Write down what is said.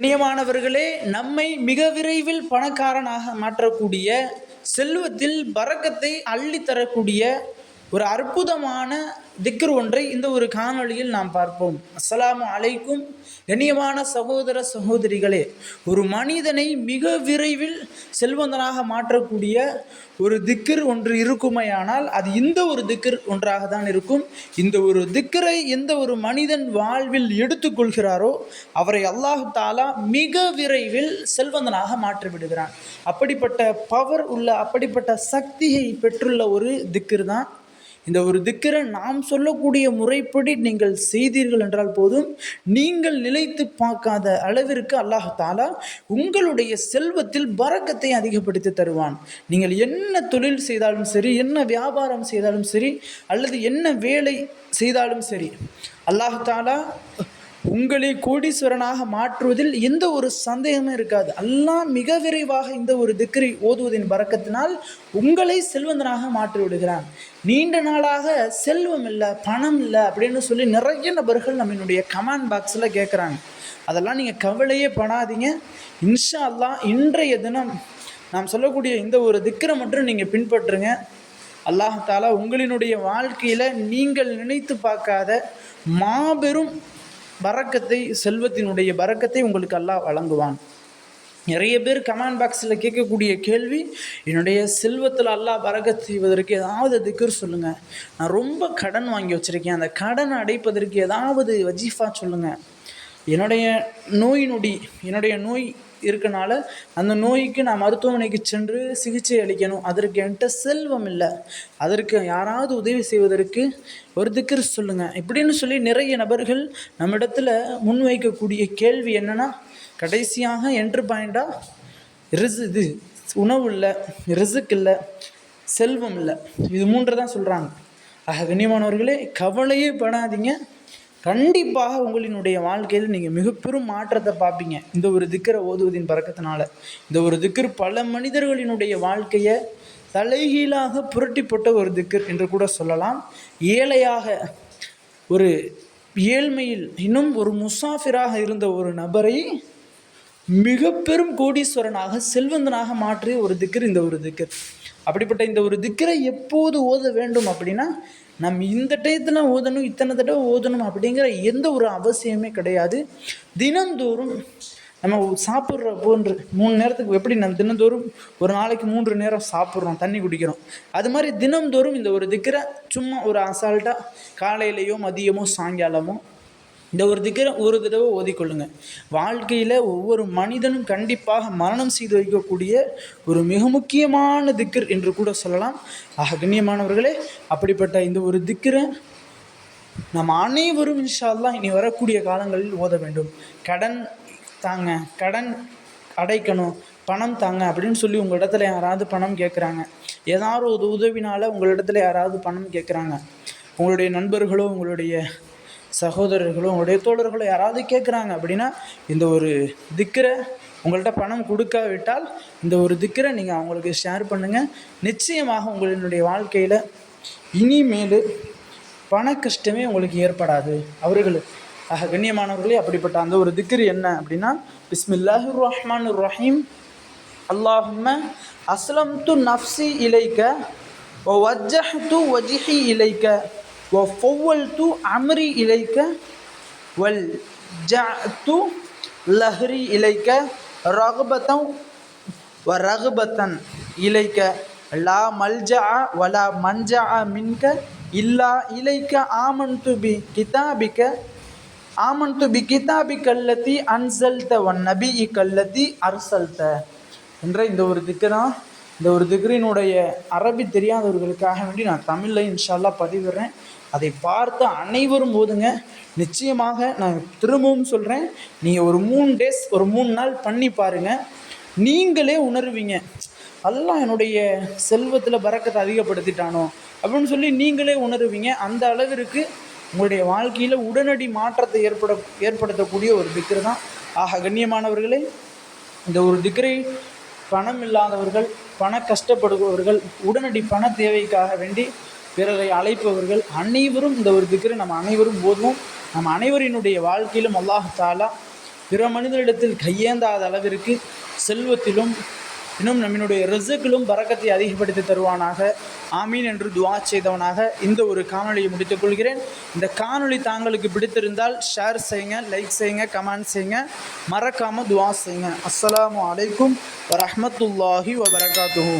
கண்ணியமானவர்களே, நம்மை மிக விரைவில் பணக்காரனாக மாற்றக்கூடிய, செல்வத்தில் பரக்கத்தை அள்ளித்தரக்கூடிய ஒரு அற்புதமான திக்ர் ஒன்றை இந்த ஒரு காணொளியில் நாம் பார்ப்போம். அஸ்ஸலாமு அலைக்கும். கண்ணியமான சகோதர சகோதரிகளே, ஒரு மனிதனை மிக விரைவில் செல்வந்தனாக மாற்றக்கூடிய ஒரு திக்ர் ஒன்று இருக்குமையானால் அது இந்த ஒரு திக்ர் ஒன்றாக தான் இருக்கும். இந்த ஒரு திக்ரை எந்த ஒரு மனிதன் வாழ்வில் எடுத்துக்கொள்கிறாரோ அவரை அல்லாஹு தாலா மிக விரைவில் செல்வந்தனாக மாற்றிவிடுகிறான். அப்படிப்பட்ட பவர் உள்ள, அப்படிப்பட்ட சக்தியை பெற்றுள்ள ஒரு திக்ர் தான் இந்த ஒரு திக்ரை. நாம் சொல்லக்கூடிய முறைப்படி நீங்கள் செய்தீர்கள் என்றால் போதும், நீங்கள் நிலைத்து பார்க்காத அளவிற்கு அல்லாஹ் தாலா உங்களுடைய செல்வத்தில் பரக்கத்தை அதிகப்படுத்தி தருவான். நீங்கள் என்ன தொழில் செய்தாலும் சரி, என்ன வியாபாரம் செய்தாலும் சரி, அல்லது என்ன வேலை செய்தாலும் சரி, அல்லாஹ் தாலா உங்களை கோடீஸ்வரனாக மாற்றுவதில் எந்த ஒரு சந்தேகமும் இருக்காது. அல்லாஹ் மிக விரைவாக இந்த ஒரு திக்ரை ஓதுவதின் பரக்கத்தினால் உங்களை செல்வந்தனாக மாற்றி விடுகிறான். நீண்ட நாளாக செல்வம் இல்லை, பணம் இல்லை அப்படின்னு சொல்லி நிறைய நபர்கள் நம்மளுடைய கமெண்ட் பாக்ஸில் கேட்குறாங்க. அதெல்லாம் நீங்கள் கவலையே படாதீங்க. இன்ஷா அல்லாஹ் இன்றைய தினம் நாம் சொல்லக்கூடிய இந்த ஒரு திக்ரை மட்டும் நீங்கள் பின்பற்றுங்க. அல்லாஹ் தாலா உங்களினுடைய வாழ்க்கையில் நீங்கள் நினைத்து பார்க்காத மாபெரும் பரக்கத்தை, செல்வத்தினுடைய பரக்கத்தை உங்களுக்கு அல்லாஹ் வழங்குவான். நிறைய பேர் கமெண்ட் பாக்ஸில் கேட்கக்கூடிய கேள்வி, என்னுடைய செல்வத்தில் அல்லாஹ் பரக்கத் செய்வதற்கு ஏதாவது திக்ர் சொல்லுங்கள். நான் ரொம்ப கடன் வாங்கி வச்சுருக்கேன், அந்த கடனை அடைப்பதற்கு ஏதாவது வஜீஃபா சொல்லுங்கள். என்னுடைய நோய் இருக்கனால அந்த நோய்க்கு நான் மருத்துவமனைக்கு சென்று சிகிச்சை அளிக்கணும், அதற்கு என்கிட்ட செல்வம் இல்லை, அதற்கு யாராவது உதவி செய்வதற்கு ஒரு திக்ர் சொல்லுங்கள் இப்படின்னு சொல்லி நிறைய நபர்கள் நம்மிடத்தில் முன்வைக்கக்கூடிய கேள்வி என்னென்னா, கடைசியாக என்ட்ரு பாயிண்டாக இது உணவு இல்லை, ரிசுக் இல்லை, செல்வம் இல்லை, இது மூன்று தான் சொல்கிறாங்க. ஆக கண்ணியமானவர்களே, கவலையே படாதீங்க. கண்டிப்பாக உங்களினுடைய வாழ்க்கையில் நீங்கள் மிக பெரும் மாற்றத்தை பார்ப்பீங்க இந்த ஒரு திக்கரை ஓதுவதின் பறக்கத்தினால. இந்த ஒரு திக்கர் பல மனிதர்களினுடைய வாழ்க்கையை தலைகீழாக புரட்டி போட்ட ஒரு திக்கர் என்று கூட சொல்லலாம். ஏழையாக, ஒரு ஏழ்மையில் இன்னும் ஒரு முசாஃபிராக இருந்த ஒரு நபரை மிக பெரும் கோடீஸ்வரனாக, செல்வந்தனாக மாற்றிய ஒரு திக்கர் இந்த ஒரு திக்கர். அப்படிப்பட்ட இந்த ஒரு திக்கரை எப்போது ஓத வேண்டும் அப்படின்னா, நம்ம இந்த டயத்தில் ஓதணும், இத்தனை தடவை ஓதணும் அப்படிங்கிற எந்த ஒரு அவசியமே கிடையாது. தினந்தோறும் நம்ம சாப்பிட்ற போன்று 3 நேரத்துக்கு எப்படி நம்ம தினந்தோறும் ஒரு நாளைக்கு 3 நேரம் சாப்பிட்றோம், தண்ணி குடிக்கிறோம், அது மாதிரி தினந்தோறும் இந்த ஒரு திக்கரை சும்மா ஒரு அசால்ட்டாக காலையிலையோ மதியமோ சாயங்காலமோ இந்த ஒரு திக்கரை ஒரு தடவை ஓதிக்கொள்ளுங்க. வாழ்க்கையில் ஒவ்வொரு மனிதனும் கண்டிப்பாக மரணம் செய்து வைக்கக்கூடிய ஒரு மிக முக்கியமான திக்கர் என்று கூட சொல்லலாம். ஆக கண்ணியமானவர்களே, அப்படிப்பட்ட இந்த ஒரு திக்கரை நம்ம அனைவரும் இன்ஷா அல்லாஹ் இனி வரக்கூடிய காலங்களில் ஓத வேண்டும். கடன் தாங்க, கடன் அடைக்கணும், பணம் தாங்க அப்படின்னு சொல்லி உங்கள் இடத்துல யாராவது பணம் கேட்குறாங்க, ஏதாவது ஒரு உதவினால் உங்கள் இடத்துல யாராவது பணம் கேட்குறாங்க, உங்களுடைய நண்பர்களோ உங்களுடைய சகோதரர்களோ உங்களுடைய தோழர்களோ யாராவது கேட்குறாங்க அப்படின்னா, இந்த ஒரு திக்கரை உங்கள்கிட்ட பணம் கொடுக்காவிட்டால் இந்த ஒரு திக்கரை நீங்கள் அவங்களுக்கு ஷேர் பண்ணுங்கள். நிச்சயமாக உங்களினுடைய வாழ்க்கையில் இனிமேல் பண கஷ்டமே உங்களுக்கு ஏற்படாது அவர்கள். ஆக கண்ணியமானவர்களே, அப்படிப்பட்ட அந்த ஒரு திக்கர் என்ன அப்படின்னா, பிஸ்மில்லாஹிர் ரஹ்மானிர் ரஹீம். அல்லாஹும்ம அஸ்லம்து நஃப்ஸி இலைக்க வ வஜ்ஜஹ்து வஜ்ஹி இலைக்க வஃபவ்வல்து அம்ரி இலைக்க வல் ஜஅத்து லஹ்ரி இலைக்க ரக்பத்தன் வ ரக்பத்தன் இலைக்க லா மல்ஜஅ வலா மன்ஜஅ மின்க இல்லா இலைக்க ஆமன்து பி கிதாபிக அல்லதி அன்ஸல்த வன் நபியிக அல்லதி அர்ஸல்த என்ற இந்த ஒரு திக்கரான். இந்த ஒரு திக்ரினுடைய அரபி தெரியாதவர்களுக்காக வேண்டி நான் தமிழில் இன்ஷா அல்லாஹ் பதிவிடுறேன். அதை பார்த்து அனைவரும் ஓதுங்க. நிச்சயமாக நான் திரும்பவும் சொல்கிறேன், நீங்கள் ஒரு 3 டேஸ், ஒரு 3 நாள் பண்ணி பாருங்கள், நீங்களே உணர்வீங்க, அல்லாஹ் என்னுடைய செல்வத்தில் பரக்கத்தை அதிகப்படுத்திட்டானோ அப்படின்னு சொல்லி நீங்களே உணர்வீங்க. அந்த அளவிற்கு உங்களுடைய வாழ்க்கையில் உடனடி மாற்றத்தை ஏற்படுத்தக்கூடிய ஒரு திக்ர் தான். ஆக கண்ணியமானவர்களே, இந்த ஒரு திக்ரை பணம் இல்லாதவர்கள், பண கஷ்டப்படுபவர்கள், உடனடி பண தேவைக்காக வேண்டி பிறரை அழைப்பவர்கள் அனைவரும் இந்த ஒரு திக்ரை நம்ம அனைவரும் ஓதுவோம். நம்ம அனைவரினுடைய வாழ்க்கையிலும் அல்லாஹ் தாலா பிற மனிதரிடத்தில் கையேந்தாத அளவிற்கு செல்வத்திலும் இன்னும் நம்மளுடைய ரிசுக்கிலும் பரக்கத்தை அதிகப்படுத்தி தருவானாக. ஆமீன் என்று துஆ செய்தவனாக இந்த ஒரு காணொலியை முடித்துக் கொள்கிறேன். இந்த காணொலி தாங்களுக்கு பிடித்திருந்தால் ஷேர் செய்யுங்க, லைக் செய்யுங்க, கமெண்ட் செய்யுங்க, மறக்காமல் துஆ செய்யுங்க. அஸ்ஸலாமு அலைக்கும் வரஹ்மத்துல்லாஹி வபரகாத்துஹு.